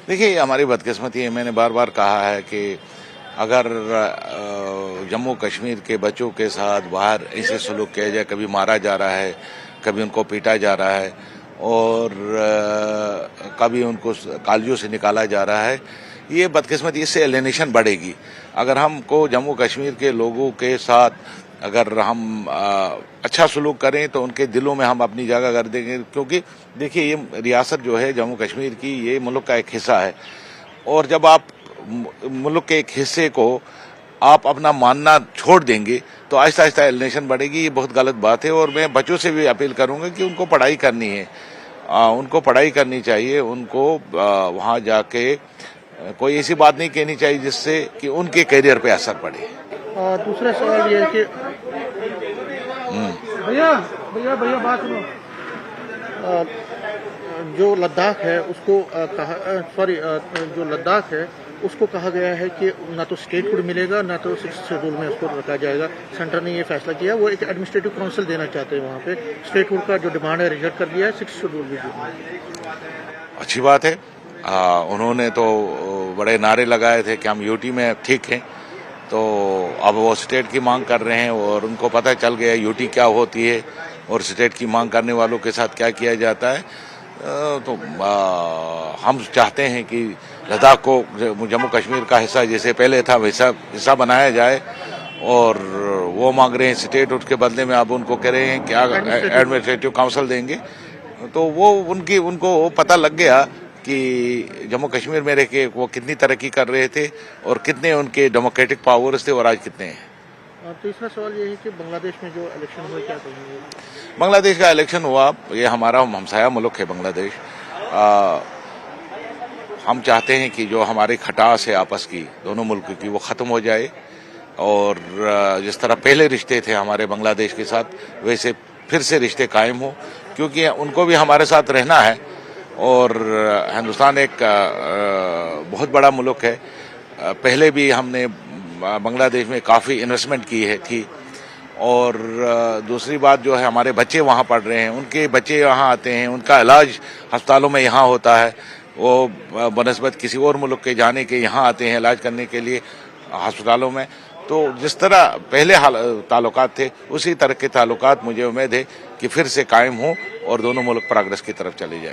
देखिए, ये हमारी बदकिस्मती है। मैंने बार बार कहा है कि अगर जम्मू कश्मीर के बच्चों के साथ बाहर ऐसे सलूक किया जाए, कभी मारा जा रहा है, कभी उनको पीटा जा रहा है और कभी उनको कॉलेजों से निकाला जा रहा है, ये बदकिस्मती, इससे एलिनेशन बढ़ेगी। अगर हमको जम्मू कश्मीर के लोगों के साथ अगर हम अच्छा सलूक करें तो उनके दिलों में हम अपनी जगह कर देंगे, क्योंकि देखिए ये रियासत जो है जम्मू कश्मीर की, ये मुल्क का एक हिस्सा है और जब आप मुल्क के एक हिस्से को आप अपना मानना छोड़ देंगे तो आहिस्ता आहिस्ता एलिनेशन बढ़ेगी। ये बहुत गलत बात है और मैं बच्चों से भी अपील करूंगा कि उनको पढ़ाई करनी है, उनको पढ़ाई करनी चाहिए, उनको वहाँ जाके कोई ऐसी बात नहीं कहनी चाहिए जिससे कि उनके करियर पे असर पड़े। दूसरा सवाल ये है कि भैया भैया भैया बात सुनो। जो लद्दाख है उसको जो लद्दाख है उसको कहा गया है कि ना तो स्टेटहुड मिलेगा ना तो 6th शेड्यूल में उसको रखा जाएगा। सेंटर ने ये फैसला किया, वो एक एडमिनिस्ट्रेटिव काउंसिल देना चाहते हैं वहाँ पे। स्टेटहुड का जो डिमांड है रिजेक्ट कर दिया है, 6th शेड्यूल भी अच्छी बात है। उन्होंने तो बड़े नारे लगाए थे कि हम यूटी में ठीक हैं, तो अब वो स्टेट की मांग कर रहे हैं और उनको पता चल गया यूटी क्या होती है और स्टेट की मांग करने वालों के साथ क्या किया जाता है। तो हम चाहते हैं कि लद्दाख को जम्मू कश्मीर का हिस्सा जैसे पहले था वैसा हिस्सा बनाया जाए और वो मांग रहे हैं स्टेट, उसके बदले में अब उनको कह रहे हैं कि एडमिनिस्ट्रेटिव काउंसिल देंगे। तो वो उनको पता लग गया कि जम्मू कश्मीर में रह के वो कितनी तरक्की कर रहे थे और कितने उनके डेमोक्रेटिक पावर्स थे और आज कितने हैं। तीसरा सवाल ये है कि बांग्लादेश में जो इलेक्शन हुआ क्या कहेंगे? बांग्लादेश का इलेक्शन हुआ, ये हमारा हमसाया मुल्क है बांग्लादेश। हम चाहते हैं कि जो हमारी खटास है आपस की दोनों मुल्क की वो ख़त्म हो जाए और जिस तरह पहले रिश्ते थे हमारे बांग्लादेश के साथ वैसे फिर से रिश्ते कायम हो, क्योंकि उनको भी हमारे साथ रहना है और हिंदुस्तान एक बहुत बड़ा मुल्क है। पहले भी हमने बांग्लादेश में काफ़ी इन्वेस्टमेंट की थी और दूसरी बात जो है हमारे बच्चे वहाँ पढ़ रहे हैं, उनके बच्चे यहाँ आते हैं, उनका इलाज अस्पतालों में यहाँ होता है, वो बनस्बत किसी और मुल्क के जाने के यहाँ आते हैं इलाज करने के लिए अस्पतालों में। तो जिस तरह पहले ताल्लुकात थे उसी तरह के ताल्लुकात मुझे उम्मीद है कि फिर से कायम हों और दोनों मुल्क प्रोग्रेस की तरफ चले जाए।